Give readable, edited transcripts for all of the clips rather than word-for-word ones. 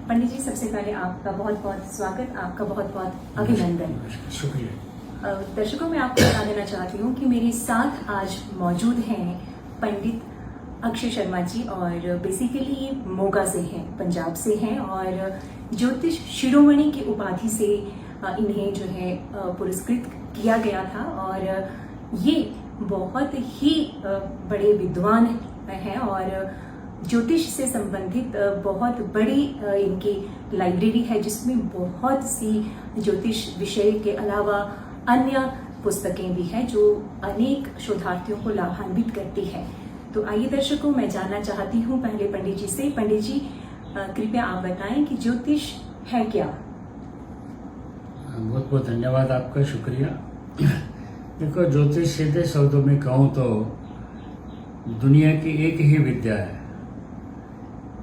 पंडित जी, सबसे पहले आपका बहुत बहुत स्वागत, आपका बहुत बहुत अभिनंदन। शुक्रिया। दर्शकों, मैं आपको बता देना चाहती हूँ कि मेरे साथ आज मौजूद हैं पंडित अक्षय शर्मा जी, और बेसिकली ये मोगा से हैं, पंजाब से हैं, और ज्योतिष शिरोमणि की उपाधि से इन्हें जो है पुरस्कृत किया गया था। और ये बहुत ही बड़े विद्वान हैं और ज्योतिष से संबंधित बहुत बड़ी इनकी लाइब्रेरी है, जिसमें बहुत सी ज्योतिष विषय के अलावा अन्य पुस्तकें भी हैं जो अनेक शोधार्थियों को लाभान्वित करती है। तो आइए दर्शकों, मैं जानना चाहती हूँ पहले पंडित जी से। पंडित जी, कृपया आप बताएं कि ज्योतिष है क्या? बहुत बहुत धन्यवाद आपका, शुक्रिया। देखो, ज्योतिष सीधे शब्दों में कहूँ तो दुनिया की एक ही विद्या है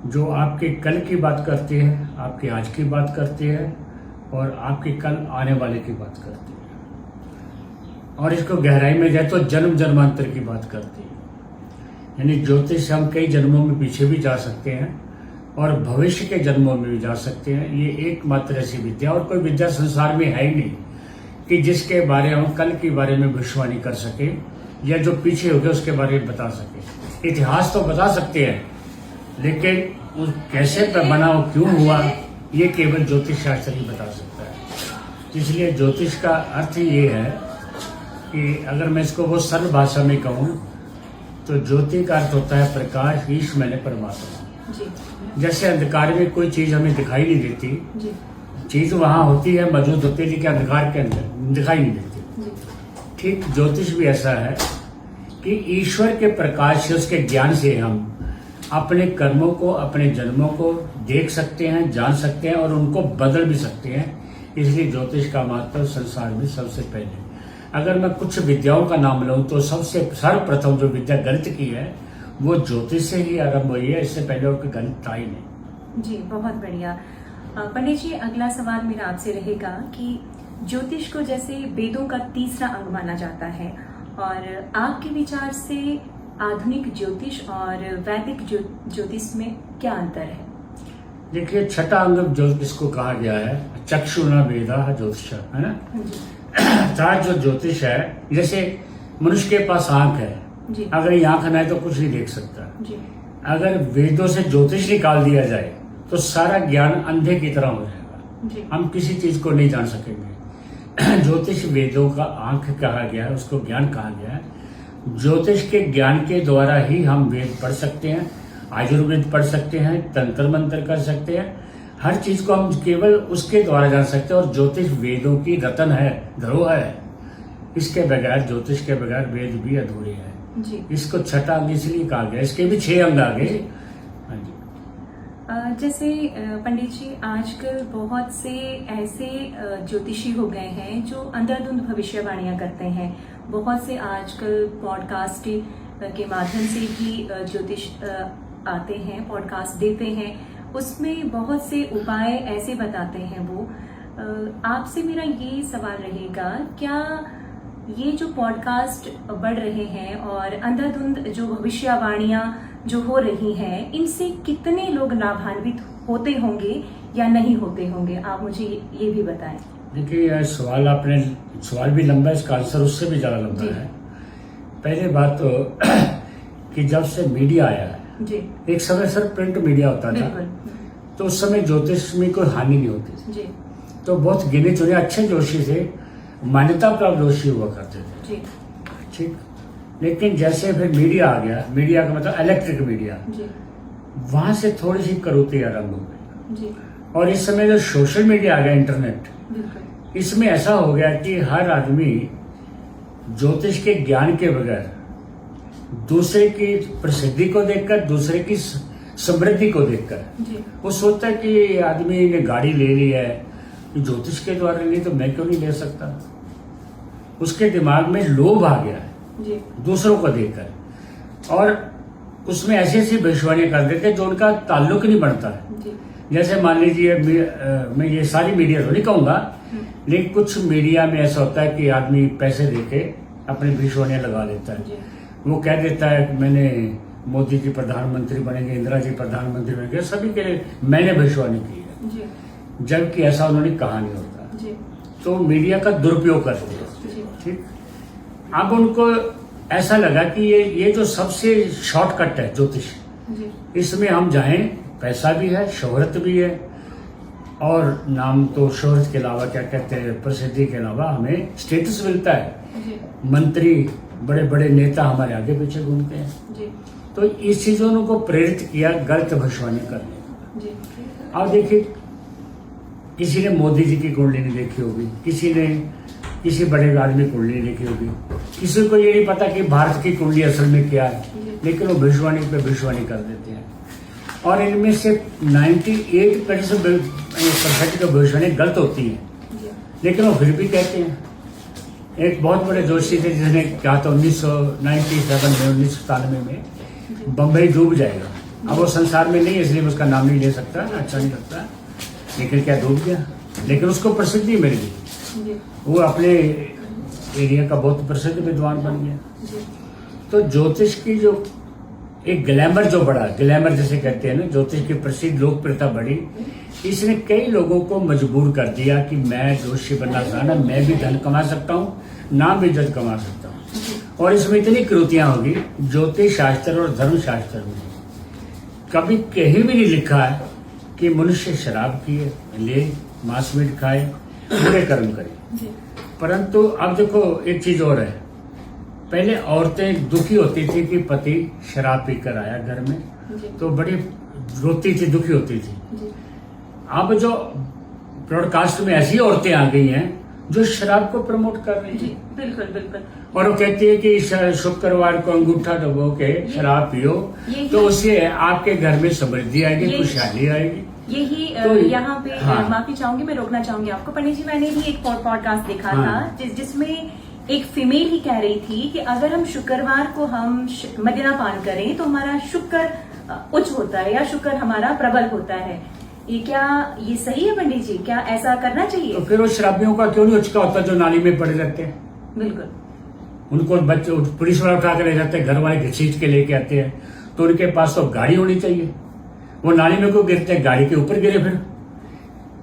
जो आपके कल की बात करती है, आपके आज की बात करती है और आपके कल आने वाले की बात करती है, और इसको गहराई में जाए तो जन्म जन्मांतर की बात करती है। यानी ज्योतिष हम कई जन्मों में पीछे भी जा सकते हैं और भविष्य के जन्मों में भी जा सकते हैं। ये एकमात्र ऐसी विद्या, और कोई विद्या संसार में है ही नहीं कि जिसके बारे में हम कल के बारे में भविष्यवाणी कर सके या जो पीछे हो गया उसके बारे में बता सके। इतिहास तो बता सकते हैं, लेकिन उस कैसे बना और क्यों हुआ ये केवल ज्योतिष शास्त्र ही बता सकता है। इसलिए ज्योतिष का अर्थ ये है कि अगर मैं इसको वो सरल भाषा में कहूँ तो ज्योति का अर्थ होता है प्रकाश, ईश मैंने परमात्मा जी। जैसे अंधकार में कोई चीज हमें दिखाई नहीं देती जी। चीज वहां होती है, मौजूद होती है, लेकिन अंधकार के अंदर दिखाई नहीं देती। ठीक ज्योतिष भी ऐसा है कि ईश्वर के प्रकाश से, उसके ज्ञान से हम अपने कर्मों को, अपने जन्मों को देख सकते हैं, जान सकते हैं और उनको बदल भी सकते हैं। इसलिए ज्योतिष का महत्व संसार में सबसे पहले, अगर मैं कुछ विद्याओं का नाम लूं तो सबसे सर्वप्रथम जो विद्या गणित की है वो ज्योतिष से ही आरंभ हुई है। इससे पहले और गणित था ही नहीं। जी, बहुत बढ़िया। पंडित जी, अगला सवाल मेरा आपसे रहेगा कि ज्योतिष को जैसे वेदों का तीसरा अंग माना जाता है, और आपके विचार से आधुनिक ज्योतिष और वैदिक ज्योतिष में क्या अंतर है? देखिए, छठा अंग ज्योतिष को कहा गया है, चक्षुना वेदा ज्योतिष, है ना। अर्थात जो ज्योतिष है, जैसे मनुष्य के पास आंख है जी। अगर ये आंख ना है तो कुछ नहीं देख सकता जी। अगर वेदों से ज्योतिष निकाल दिया जाए तो सारा ज्ञान अंधे की तरह हो जाएगा जी। हम किसी चीज को नहीं जान सकेंगे। ज्योतिष वेदों का आंख कहा गया है, उसको ज्ञान कहा गया है। ज्योतिष के ज्ञान के द्वारा ही हम वेद पढ़ सकते हैं, आयुर्वेद पढ़ सकते हैं, तंत्र मंत्र कर सकते हैं। हर चीज को हम केवल उसके द्वारा जान सकते हैं, और ज्योतिष वेदों की रतन है, धरोहर है। इसके बगैर, ज्योतिष के बगैर वेद भी अधूरे हैं जी। इसको छठा अंग इसलिए कहा गया, इसके भी 6 अंग आ गए। हाँ जी। जैसे पंडित जी, आजकल बहुत से ऐसे ज्योतिषी हो गए हैं जो अंधाधुंध भविष्यवाणियां करते हैं। बहुत से आजकल पॉडकास्ट के माध्यम से भी ज्योतिष आते हैं, पॉडकास्ट देते हैं, उसमें बहुत से उपाय ऐसे बताते हैं वो। आपसे मेरा ये सवाल रहेगा, क्या ये जो पॉडकास्ट बढ़ रहे हैं और अंधाधुंध जो भविष्यवाणियां जो हो रही हैं, इनसे कितने लोग लाभान्वित होते होंगे या नहीं होते होंगे? आप मुझे ये भी बताएं। देखिए, यह सवाल भी लंबा है, इसका आंसर उससे भी ज्यादा लंबा है। पहले बात तो कि जब से मीडिया आया है जी। एक समय सिर्फ प्रिंट मीडिया होता था, तो उस समय ज्योतिष में कोई हानि नहीं होती थी जी। तो बहुत गिने चुने अच्छे जोशी थे, मान्यता प्राप्त जोशी हुआ करते थे जी। ठीक। लेकिन जैसे फिर मीडिया आ गया, मीडिया का मतलब इलेक्ट्रिक मीडिया जी। वहां से थोड़ी सी कटौती आरंभ हो गई जी। और इस समय जो सोशल मीडिया आ गया, इंटरनेट, इसमें ऐसा हो गया कि हर आदमी ज्योतिष के ज्ञान के बगैर दूसरे की प्रसिद्धि को देखकर, दूसरे की समृद्धि को देखकर वो सोचता है कि आदमी ने गाड़ी ले ली है, ज्योतिष के द्वारा नहीं तो मैं क्यों नहीं ले सकता। उसके दिमाग में लोभ आ गया है जी। दूसरों को देखकर, और उसमें ऐसी ऐसी भविष्यवाणियां कर देते जो उनका ताल्लुक नहीं बनता है। जैसे मान लीजिए, मैं ये सारी मीडिया तो नहीं कहूंगा, लेकिन कुछ मीडिया में ऐसा होता है कि आदमी पैसे देके अपनी भविष्यवाणियां लगा लेता है। वो कह देता है कि मैंने मोदी जी प्रधानमंत्री बनेंगे, इंदिरा जी प्रधानमंत्री बनेंगे, सभी के लिए मैंने भविष्यवाणी की है। जी जबकि ऐसा उन्होंने कहा नहीं होता। जी तो मीडिया का दुरुपयोग करते हैं। जी ठीक, अब उनको ऐसा लगा कि ये जो सबसे शॉर्टकट है ज्योतिष, जी इसमें हम जाएं, पैसा भी है, शोहरत भी है, और नाम तो शोहरत के अलावा क्या कहते हैं, प्रसिद्धि के अलावा हमें स्टेटस मिलता है। जी मंत्री, बड़े बड़े नेता हमारे आगे पीछे घूमते हैं। जी तो इस चीजों ने को प्रेरित किया गलत भविष्यवाणी करने। जी अब देखिए, किसी ने मोदी जी की कुंडली नहीं देखी होगी, किसी ने किसी बड़े आदमी की कुंडली नहीं देखी होगी, किसी को ये नहीं पता कि भारत की कुंडली असल में क्या है, लेकिन वो भविष्यवाणी पे भविष्यवाणी कर देते हैं। और इनमें से 98% की भविष्यवाणी गलत होती है, जी लेकिन वो फिर भी कहते हैं। एक बहुत बड़े जोशी थे जिसने कहा था 1997 में बम्बई डूब जाएगा। अब वो संसार में नहीं है, इसलिए उसका नाम नहीं ले सकता, अच्छा नहीं लगता, लेकिन क्या डूब गया, लेकिन उसको प्रसिद्धि मिल गई, जी वो अपने एरिया का बहुत प्रसिद्ध विद्वान बन गया। जी तो ज्योतिष की जो एक ग्लैमर जो बढ़ा, ग्लैमर जैसे कहते हैं ना, ज्योतिष की प्रसिद्ध लोकप्रियता बढ़ी, इसने कई लोगों को मजबूर कर दिया कि मैं ज्योतिषी बनना चाहना, मैं भी धन कमा सकता हूँ, नाम भी इज्जत कमा सकता हूँ। और इसमें इतनी कृतियां होगी, ज्योतिष शास्त्र और धर्म शास्त्र में कभी कहीं भी नहीं लिखा है कि मनुष्य शराब पिए, ले, मांस मीट खाए, बुरे कर्म करे। जी परंतु अब देखो एक चीज और है, पहले औरतें दुखी होती थी कि पति शराब पीकर आया घर में, जी तो बड़ी रोती थी, दुखी होती थी। जी अब जो ब्रॉडकास्ट में ऐसी औरतें आ गई हैं जो शराब को प्रमोट कर रही जी हैं, बिल्कुल बिल्कुल। और वो कहती है कि शुक्रवार को अंगूठा दबो के शराब पियो, यही- तो उससे आपके घर में समृद्धि आएगी, यही- खुशहाली आएगी। यही तो यहाँ पे हाँ। माफी चाहूंगी, मैं रोकना चाहूंगी आपको पंडित जी। मैंने भी एक पॉडकास्ट देखा हाँ। था जिसमें एक फीमेल ही कह रही थी कि अगर हम शुक्रवार को हम मदिरा पान करें तो हमारा शुक्र उच्च होता है या शुक्र हमारा प्रबल होता है। ये सही है पंडित जी? क्या ऐसा करना तो चाहिए? फिर वो शराबियों का क्यों नहीं उचका होता जो नाली में पड़े रहते हैं? बिल्कुल उनको बच्चे पुलिस वाला उठा के ले जाते हैं, घर वाले घसीट के लेके आते हैं, तो उनके पास तो गाड़ी होनी चाहिए। वो नाली में क्यों गिरते हैं? गाड़ी के ऊपर गिरे। फिर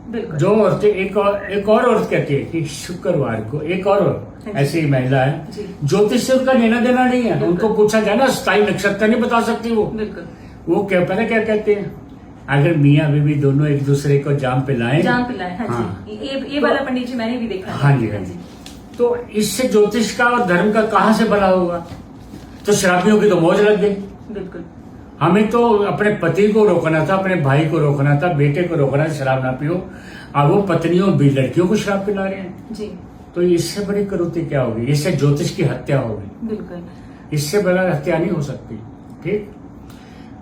बिल्कुल। जो औरतें एक और औरत कहती है कि शुक्रवार को, एक और ऐसी महिला है, जी। ज्योतिष से उनका लेना देना नहीं है, बिल्कुल। उनको पूछा जाए ना, स्थायी नक्षत्र नहीं बता सकती वो। बिल्कुल वो क्या पता क्या कहते हैं, अगर मियाँ बीवी दोनों एक दूसरे को जाम पिलाएं, जान पिलाए। हाँ हाँ। जी, ये वाला पंडित जी मैंने भी देखा है। हाँ जी, हाँ जी। तो इससे ज्योतिष का और धर्म का कहाँ से भला होगा? तो शराबियों की तो मौज लग गई। बिल्कुल हमें तो अपने पति को रोकना था, अपने भाई को रोकना था, बेटे को रोकना था, शराब ना पियो। अब वो पत्नियों भी लड़कियों को शराब पिला रहे हैं। जी तो इससे बड़ी करुति क्या होगी? इससे ज्योतिष की हत्या होगी, बिल्कुल। इससे बड़ा हत्या नहीं हो सकती। ठीक,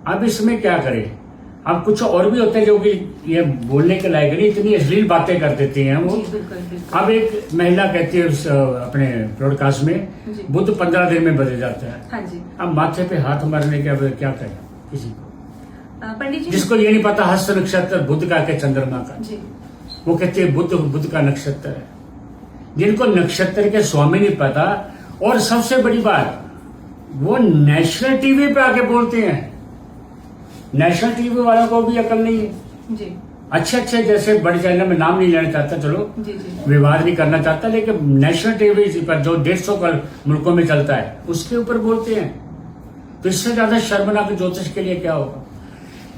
अब इसमें क्या करें? अब कुछ और भी होते हैं जो कि ये बोलने के लायक नहीं, इतनी अश्लील बातें कर देती हैं वो। जी, बिल्कुल बिल्कुल। अब एक महिला कहती है अपने ब्रॉडकास्ट में, जी। बुद्ध 15 दिन में बदल जाता है। हाँ जी। अब माथे पे हाथ मारने के अब क्या करें किसी को, पंडित जी जिसको ये नहीं पता हस्त नक्षत्र बुद्ध का के चंद्रमा का, जी वो कहते हैं बुद्ध का नक्षत्र है। जिनको नक्षत्र के स्वामी नहीं पता, और सबसे बड़ी बात, वो नेशनल टीवी पे आके बोलते हैं। नेशनल टीवी वालों को भी अकल नहीं है। जी अच्छे जैसे बड़े चैनल में नाम नहीं लेना चाहता, चलो जी जी विवाद नहीं करना चाहता, लेकिन नेशनल टीवी पर जो 150 मुल्कों में चलता है उसके ऊपर बोलते हैं। तो इससे ज्यादा शर्मनाक ज्योतिष के लिए क्या होगा?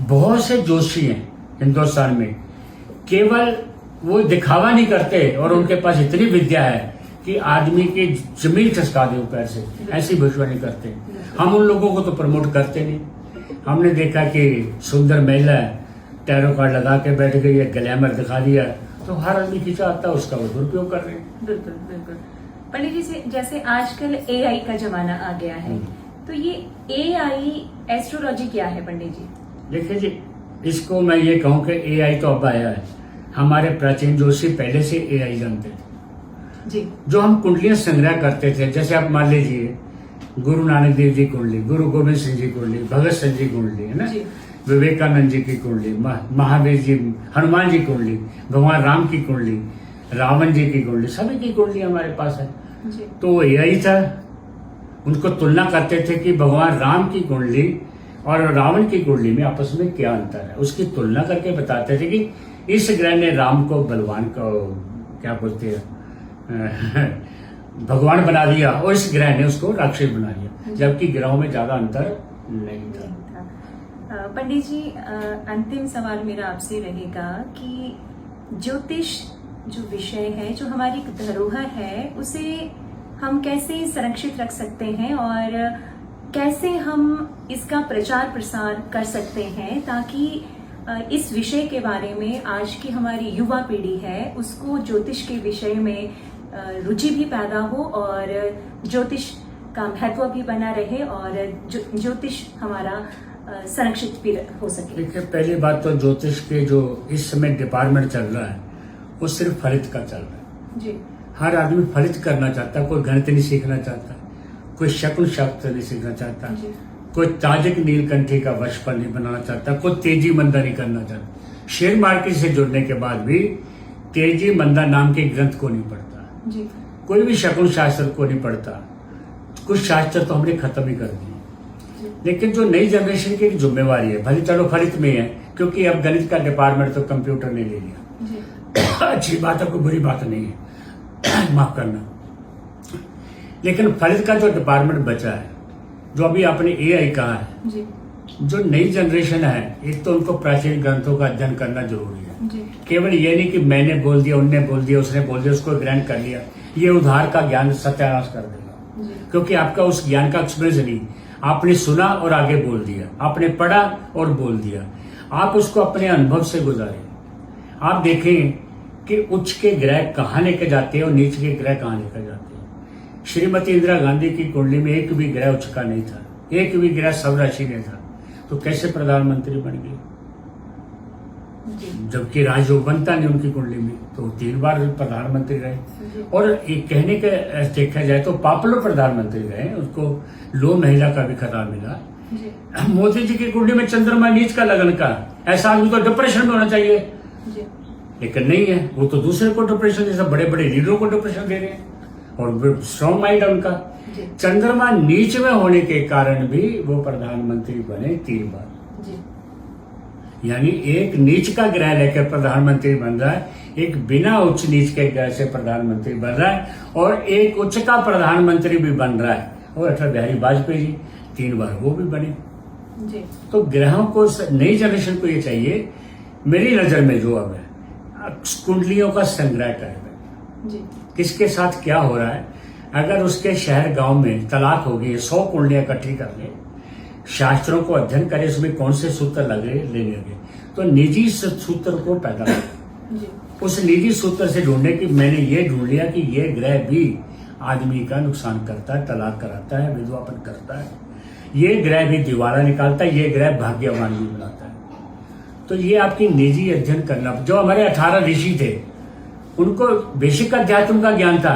बहुत से जोशी हैं हिंदुस्तान में, केवल वो दिखावा नहीं करते, और उनके पास इतनी विद्या है कि आदमी की जमीन खसका दे पैर से, ऐसी भविष्यवाणी करते हैं। हम उन लोगों को तो प्रमोट करते नहीं। हमने देखा कि सुंदर महिला टैरो कार्ड लगा के बैठ गई है, ग्लैमर दिखा दिया, तो हर आदमी खींचा आता है, उसका वो दुरुपयोग कर रहे हैं। बिल्कुल बिल्कुल। पंडित जी से जैसे आजकल AI का जमाना आ गया है, तो ये AI एस्ट्रोलॉजी क्या है पंडित जी? देखिए जी, इसको मैं ये कहूँ कि AI तो अब आया है, हमारे प्राचीन जोशी पहले से AI जानते थे। जी जो हम कुंडलियां संग्रह करते थे, जैसे आप मान लीजिए गुरु नानक देव जी कुंडली, गुरु गोविंद सिंह जी कुंडली, भगत सिंह जी कुंडली, है ना, जी। विवेकानंद जी की कुंडली, महावीर जी, हनुमान जी कुंडली, भगवान राम की कुंडली, रावण जी की कुंडली, सभी की कुंडली हमारे पास है। जी तो यही था, उनको तुलना करते थे कि भगवान राम की कुंडली और रावण की कुंडली में आपस में क्या अंतर है, उसकी तुलना करके बताते थे कि इस ग्रह ने राम को बलवान को क्या बोलते हैं भगवान बना दिया और इस ग्रह ने उसको राक्षस बना दिया, जबकि ग्रहों में ज्यादा अंतर नहीं था। पंडित जी, अंतिम सवाल मेरा आपसे रहेगा कि ज्योतिष जो विषय है, जो हमारी धरोहर है, उसे हम कैसे संरक्षित रख सकते हैं और कैसे हम इसका प्रचार प्रसार कर सकते हैं ताकि इस विषय के बारे में आज की हमारी युवा पीढ़ी है उसको ज्योतिष के विषय में रुचि भी पैदा हो और ज्योतिष का महत्व भी बना रहे और ज्योतिष हमारा संरक्षित भी हो सके। देखिए, पहली बात तो ज्योतिष के जो इस समय डिपार्टमेंट चल रहा है वो सिर्फ फलित का चल रहा है जी। हर आदमी फलित करना चाहता है, कोई गणित नहीं सीखना चाहता, कोई शकुन शास्त्र नहीं सीखना चाहता, कोई ताजिक नीलकंठी का वशफल नहीं बनाना चाहता, कोई तेजी मंदा नहीं करना चाहता। शेयर मार्केट से जुड़ने के बाद भी तेजी मंदा नाम के ग्रंथ को नहीं पढ़ता जी। कोई भी शकुन शास्त्र को नहीं पढ़ता। कुछ शास्त्र तो हमने खत्म ही कर दिए। लेकिन जो नई जनरेशन की जिम्मेवारी है, भले चलो फलित में है क्योंकि अब गणित का डिपार्टमेंट तो कंप्यूटर ने ले लिया, अच्छी बात है, कोई बुरी बात नहीं है, माफ करना। लेकिन फलित का जो डिपार्टमेंट बचा है, जो अभी आपने एआई कहा है जी। जो नई जनरेशन है, एक तो उनको प्राचीन ग्रंथों का अध्ययन करना जरूरी है जी। केवल ये नहीं कि मैंने बोल दिया, उनने बोल दिया, उसने बोल दिया, उसको ग्रहण कर लिया, ये उधार का ज्ञान सत्यानाश कर देगा जी। क्योंकि आपका उस ज्ञान का एक्सपीरियंस नहीं, आपने सुना और आगे बोल दिया, आपने पढ़ा और बोल दिया, आप उसको अपने अनुभव से गुजारे। आप देखें कि उच्च के ग्रह कहाँ लेकर जाते हैं और नीच के ग्रह कहाँ लेकर जाते हैं। श्रीमती इंदिरा गांधी की कुंडली में एक भी ग्रह उच्च का नहीं था, एक भी ग्रह सब राशि में था, तो कैसे प्रधानमंत्री बन गई? जबकि राजयोग बनता नहीं उनकी कुंडली में, तो 3 बार प्रधानमंत्री रहे। और एक कहने के देखा जाए तो पॉपुलर प्रधानमंत्री रहे, उसको लो महिला का भी खिताब मिला। मोदी जी की कुंडली में चंद्रमा नीच का लगन का, ऐसा आदमी तो डिप्रेशन में होना चाहिए, लेकिन नहीं है, वो तो दूसरे को डिप्रेशन, जैसे बड़े बड़े लीडरों को डिप्रेशन दे रहे हैं और स्ट्रॉन्ग माइंड है उनका। चंद्रमा नीच में होने के कारण भी वो प्रधानमंत्री बने 3 बार। यानी एक नीच का ग्रह लेकर प्रधानमंत्री बन रहा है, एक बिना उच्च नीच के ग्रह से प्रधानमंत्री बन रहा है और एक उच्च का प्रधानमंत्री भी बन रहा है। और अटल बिहारी वाजपेयी जी 3 बार वो भी बने जी। तो ग्रहों को, नई जनरेशन को ये चाहिए, मेरी नजर में जो अब है, कुंडलियों का संग्रह करें जी। किसके साथ क्या हो रहा है। अगर उसके शहर गांव में तलाक हो गई, 100 कुंडलियां इकट्ठी कर ले, शास्त्रों को अध्ययन करे, उसमें कौन से सूत्र लगे लेने लगे, तो निजी सूत्र को पैदा करें। उस निजी सूत्र से ढूंढने की मैंने ये ढूंढ लिया कि ये ग्रह भी आदमी का नुकसान करता है, तलाक कराता है, विधवापन करता है, ये ग्रह भी दिवाला निकालता है, ये ग्रह भाग्यवान भी बनाता है। तो ये आपकी निजी अध्ययन करना। जो हमारे 18 ऋषि थे उनको बेसिक अध्यात्म का ज्ञान था,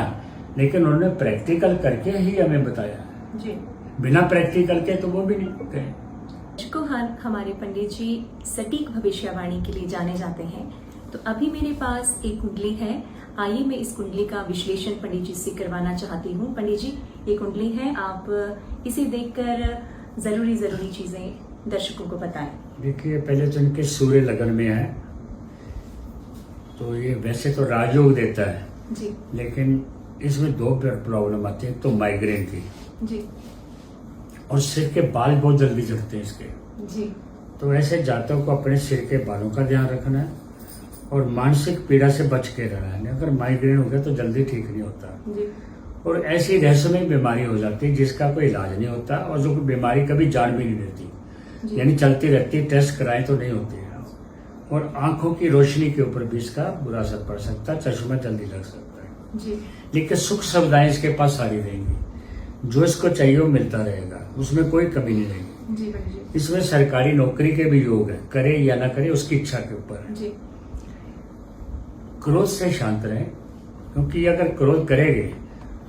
लेकिन उन्होंने प्रैक्टिकल करके ही हमें बताया जी। बिना प्रैक्टिकल के तो वो भी नहीं होते हैं। हमारे पंडित जी सटीक भविष्यवाणी के लिए जाने जाते हैं, तो अभी मेरे पास एक कुंडली है। आइए मैं इस कुंडली का विश्लेषण पंडित जी से करवाना चाहती हूँ। पंडित जी, ये कुंडली है, आप इसे देखकर जरूरी चीजें दर्शकों को बताएं। देखिए, पहले तो इनके सूर्य लगन में है, तो ये वैसे तो राजयोग देता है जी, लेकिन इसमें 2 प्रॉब्लम आती है। तो माइग्रेन की जी, और सिर के बाल बहुत जल्दी झड़ते हैं इसके जी। तो ऐसे जातकों को अपने सिर के बालों का ध्यान रखना है और मानसिक पीड़ा से बच के रहना है। अगर माइग्रेन हो गया तो जल्दी ठीक नहीं होता जी। और ऐसी रहस्यमय बीमारी हो जाती है जिसका कोई इलाज नहीं होता और जो बीमारी कभी जान भी नहीं देती, यानी चलती रहती है, टेस्ट कराएं तो नहीं होती है। और आंखों की रोशनी के ऊपर भी इसका बुरा असर पड़ सकता है, चश्मा जल्दी लग सकता है जी। लेकिन सुख सुविधाएं इसके पास सारी रहेंगी, जो इसको चाहिए वो मिलता रहेगा, उसमें कोई कमी नहीं रहेगी जी। इसमें सरकारी नौकरी के भी योग है, करे या ना करे उसकी इच्छा के ऊपर है जी। क्रोध से शांत रहें, क्योंकि अगर क्रोध करेंगे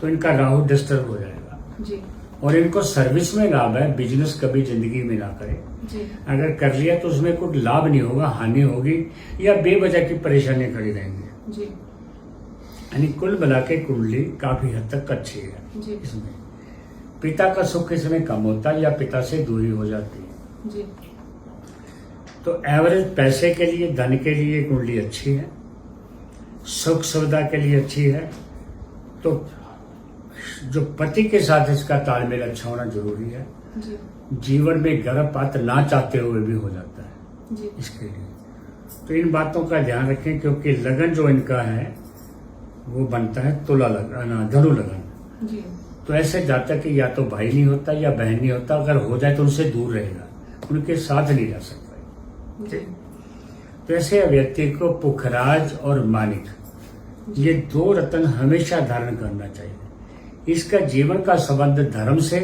तो इनका राहु डिस्टर्ब हो जाएगा जी। और इनको सर्विस में लाभ है, बिजनेस कभी जिंदगी में ना करें जी। अगर कर लिया तो उसमें कोई लाभ नहीं होगा, हानि होगी या बेवजह की परेशानियां खड़ी रहेंगी जी। यानी कुल मिला के कुंडली काफी हद तक अच्छी है जी। इसमें पिता का सुख इसमें कम होता है या पिता से दूरी हो जाती है जी तो एवरेज पैसे के लिए, धन के लिए कुंडली अच्छी है, सुख सुविधा के लिए अच्छी है। तो जो पति के साथ इसका तालमेल अच्छा होना जरूरी है। जी जीवन में गर्भपात ना चाहते हुए भी हो जाता है जी इसके लिए। तो इन बातों का ध्यान रखें, क्योंकि लगन जो इनका है वो बनता है तुला लगन, धनु लगन। जी तो ऐसे जातक कि या तो भाई नहीं होता या बहन नहीं होता, अगर हो जाए तो उनसे दूर रहेगा, उनके साथ नहीं रह सकता। जी तो ऐसे व्यक्ति को पुखराज और मानिक, ये 2 रत्न हमेशा धारण करना चाहिए। इसका जीवन का संबंध धर्म से,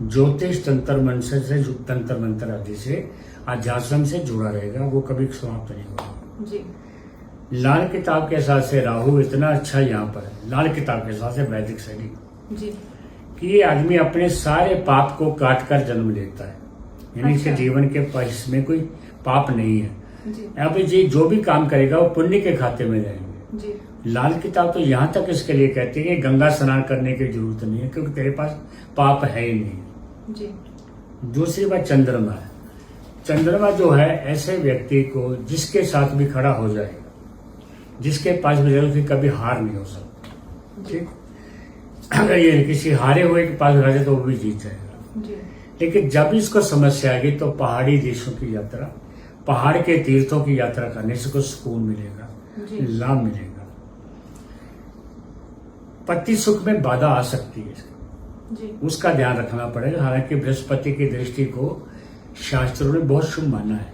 ज्योतिष, तंत्र मंत्र आदि से, अध्यात्म से जुड़ा रहेगा, वो कभी समाप्त नहीं होगा। जी लाल किताब के साथ से राहु इतना अच्छा यहाँ पर है, लाल किताब के साथ से वैदिक शैली, जी कि ये आदमी अपने सारे पाप को काट कर जन्म लेता है, यानी इसके अच्छा। जीवन के इसमें कोई पाप नहीं है। जी यहाँ पे जी जो भी काम करेगा वो पुण्य के खाते में जाएंगे। जी लाल किताब तो यहाँ तक इसके लिए कहती है कि गंगा स्नान करने की जरूरत नहीं है, क्योंकि तेरे पास पाप है ही नहीं। जी दूसरी बात चंद्रमा है। चंद्रमा जो है ऐसे व्यक्ति को जिसके साथ भी खड़ा हो जाएगा, जिसके पास भी जरूर कभी हार नहीं हो सकता। ठीक, अगर ये किसी हारे हुए के पास रह जाए तो वो भी जीत जाएगा। जी लेकिन जब इसको समस्या आएगी तो पहाड़ी देशों की यात्रा, पहाड़ के तीर्थों की यात्रा करने से कुछ सुकून मिलेगा, जी लाभ मिलेगा। पति सुख में बाधा आ सकती है, जी उसका ध्यान रखना पड़ेगा। हालांकि बृहस्पति की दृष्टि को शास्त्रों ने बहुत शुभ माना है,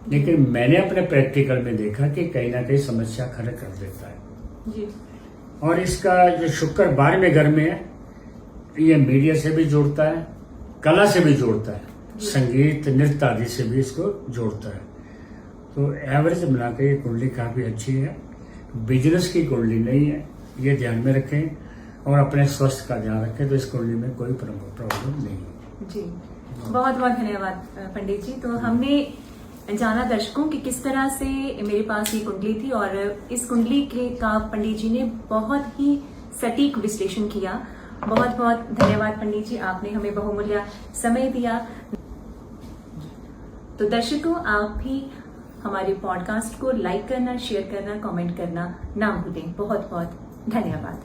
लेकिन मैंने अपने प्रैक्टिकल में देखा कि कहीं ना कहीं समस्या खड़ा कर देता है। जी और इसका जो शुक्र 12वें घर में है, ये मीडिया से भी जोड़ता है, कला से भी जोड़ता है, संगीत, नृत्य आदि से भी इसको जोड़ता है। तो एवरेज मिलाकर ये कुंडली काफी अच्छी है। बिजनेस की कुंडली नहीं है, ये ध्यान में रखें, और अपने स्वास्थ्य का ध्यान रखें, तो इस कुंडली में कोई प्रॉब्लम नहीं है। जी बहुत बहुत धन्यवाद पंडित जी। तो हमने जाना दर्शकों कि किस तरह से मेरे पास ये कुंडली थी, और इस कुंडली के का पंडित जी ने बहुत ही सटीक विश्लेषण किया। बहुत बहुत धन्यवाद पंडित जी, आपने हमें बहुमूल्य समय दिया। तो दर्शकों, आप भी हमारे पॉडकास्ट को लाइक करना, शेयर करना, कमेंट करना ना भूलें। बहुत बहुत धन्यवाद।